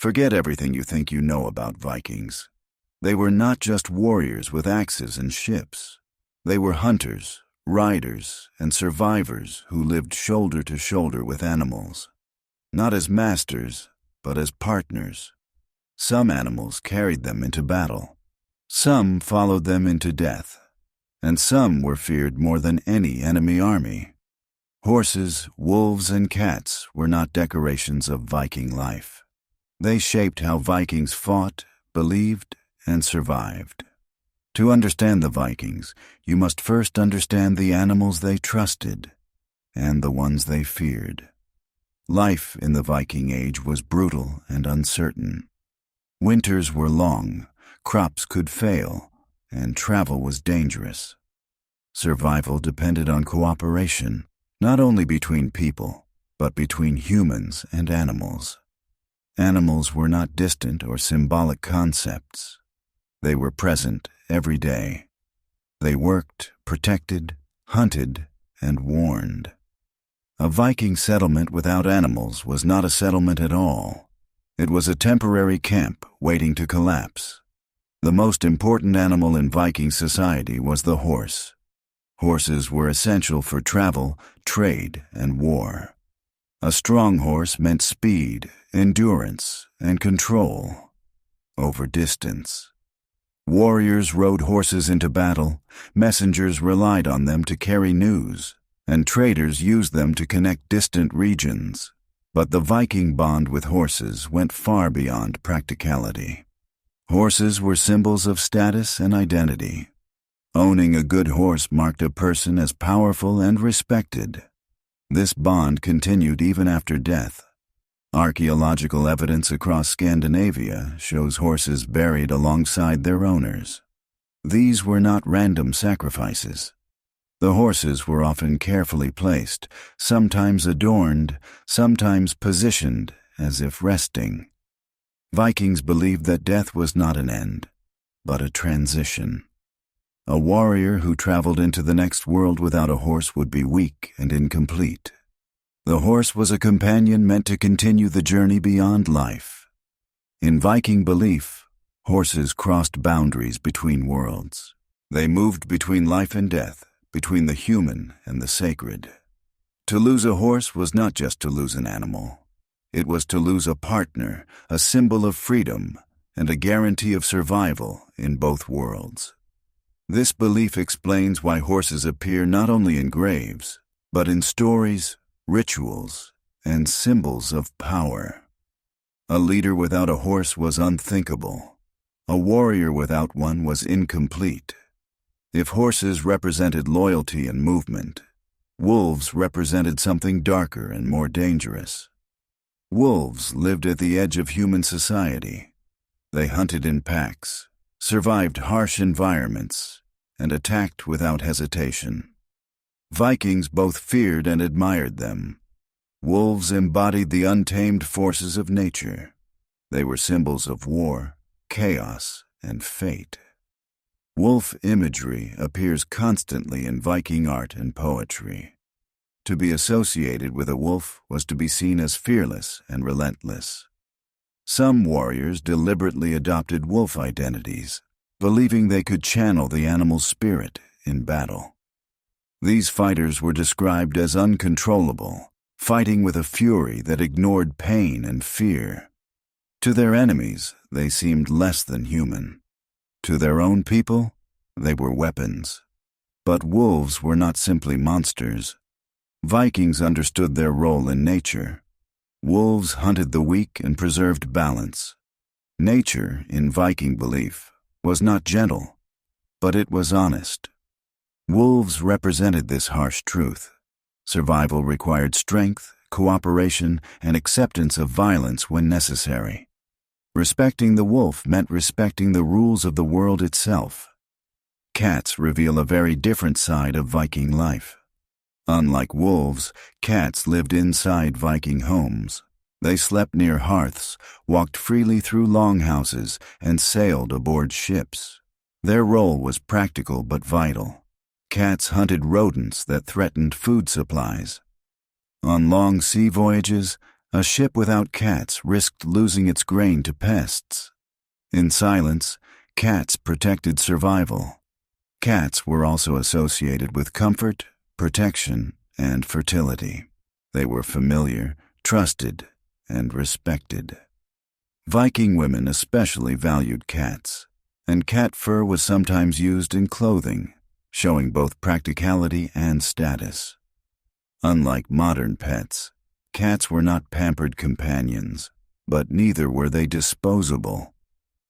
Forget everything you think you know about Vikings. They were not just warriors with axes and ships. They were hunters, riders, and survivors who lived shoulder to shoulder with animals. Not as masters, but as partners. Some animals carried them into battle. Some followed them into death. And some were feared more than any enemy army. Horses, wolves, and cats were not decorations of Viking life. They shaped how Vikings fought, believed, and survived. To understand the Vikings, you must first understand the animals they trusted and the ones they feared. Life in the Viking Age was brutal and uncertain. Winters were long, crops could fail, and travel was dangerous. Survival depended on cooperation, not only between people, but between humans and animals. Animals were not distant or symbolic concepts. They were present every day. They worked, protected, hunted, and warned. A Viking settlement without animals was not a settlement at all. It was a temporary camp waiting to collapse. The most important animal in Viking society was the horse. Horses were essential for travel, trade, and war. A strong horse meant speed, endurance, and control over distance. Warriors rode horses into battle, messengers relied on them to carry news, and traders used them to connect distant regions. But the Viking bond with horses went far beyond practicality. Horses were symbols of status and identity. Owning a good horse marked a person as powerful and respected. This bond continued even after death. Archaeological evidence across Scandinavia shows horses buried alongside their owners. These were not random sacrifices. The horses were often carefully placed, sometimes adorned, sometimes positioned as if resting. Vikings believed that death was not an end, but a transition. A warrior who traveled into the next world without a horse would be weak and incomplete. The horse was a companion meant to continue the journey beyond life. In Viking belief, horses crossed boundaries between worlds. They moved between life and death, between the human and the sacred. To lose a horse was not just to lose an animal. It was to lose a partner, a symbol of freedom, and a guarantee of survival in both worlds. This belief explains why horses appear not only in graves, but in stories, rituals, and symbols of power. A leader without a horse was unthinkable. A warrior without one was incomplete. If horses represented loyalty and movement, wolves represented something darker and more dangerous. Wolves lived at the edge of human society. They hunted in packs, survived harsh environments, and attacked without hesitation. Vikings both feared and admired them. Wolves embodied the untamed forces of nature. They were symbols of war, chaos, and fate. Wolf imagery appears constantly in Viking art and poetry. To be associated with a wolf was to be seen as fearless and relentless. Some warriors deliberately adopted wolf identities, believing they could channel the animal's spirit in battle. These fighters were described as uncontrollable, fighting with a fury that ignored pain and fear. To their enemies, they seemed less than human. To their own people, they were weapons. But wolves were not simply monsters. Vikings understood their role in nature. Wolves hunted the weak and preserved balance. Nature, in Viking belief, was not gentle, but it was honest. Wolves represented this harsh truth. Survival required strength, cooperation, and acceptance of violence when necessary. Respecting the wolf meant respecting the rules of the world itself. Cats reveal a very different side of Viking life. Unlike wolves, cats lived inside Viking homes. They slept near hearths, walked freely through longhouses, and sailed aboard ships. Their role was practical but vital. Cats hunted rodents that threatened food supplies. On long sea voyages, A ship without cats risked losing its grain to pests. In silence, cats protected survival. Cats were also associated with comfort, protection, and fertility. They were familiar, trusted, and respected. Viking women especially valued cats, and cat fur was sometimes used in clothing, showing both practicality and status. Unlike modern pets, cats were not pampered companions, but neither were they disposable.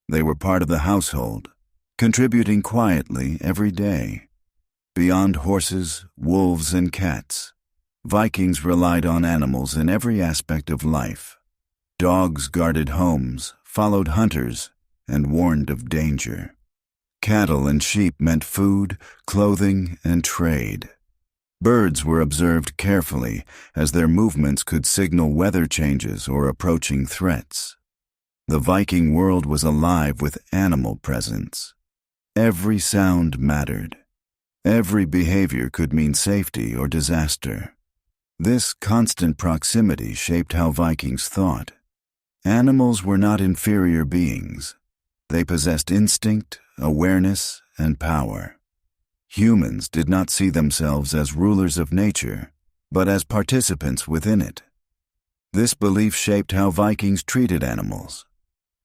They were part of the household, contributing quietly every day. Beyond horses, wolves, and cats, Vikings relied on animals in every aspect of life. Dogs guarded homes, followed hunters, and warned of danger. Cattle and sheep meant food, clothing, and trade. Birds were observed carefully, as their movements could signal weather changes or approaching threats. The Viking world was alive with animal presence. Every sound mattered. Every behavior could mean safety or disaster. This constant proximity shaped how Vikings thought. Animals were not inferior beings. They possessed instinct, awareness, and power. Humans did not see themselves as rulers of nature, but as participants within it. This belief shaped how Vikings treated animals.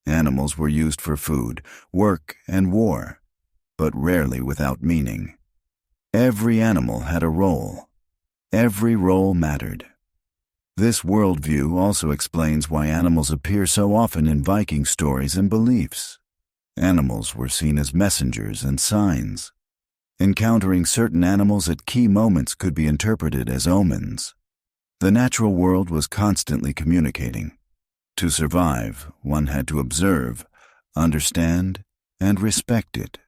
Animals were used for food, work, and war, but rarely without meaning. Every animal had a role. Every role mattered. This worldview also explains why animals appear so often in Viking stories and beliefs. Animals were seen as messengers and signs. Encountering certain animals at key moments could be interpreted as omens. The natural world was constantly communicating. To survive, one had to observe, understand, and respect it.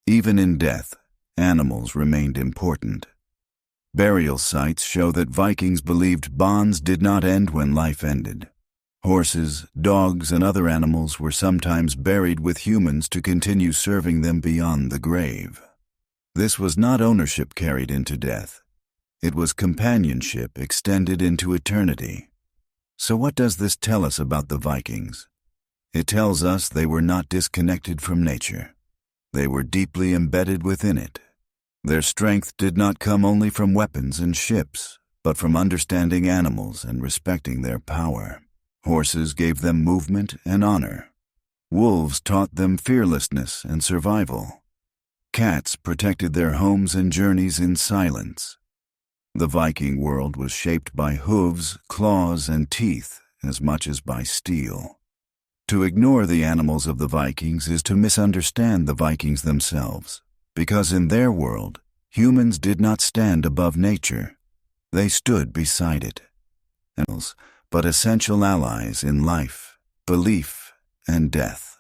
Even in death, animals remained important. Burial sites show that Vikings believed bonds did not end when life ended. Horses, dogs, and other animals were sometimes buried with humans to continue serving them beyond the grave. This was not ownership carried into death. It was companionship extended into eternity. So what does this tell us about the Vikings? It tells us they were not disconnected from nature. They were deeply embedded within it. Their strength did not come only from weapons and ships, but from understanding animals and respecting their power. Horses gave them movement and honor. Wolves taught them fearlessness and survival. Cats protected their homes and journeys in silence. The Viking world was shaped by hooves, claws, and teeth as much as by steel. To ignore the animals of the Vikings is to misunderstand the Vikings themselves, because in their world, humans did not stand above nature. They stood beside it. Animals, but essential allies in life, belief, and death.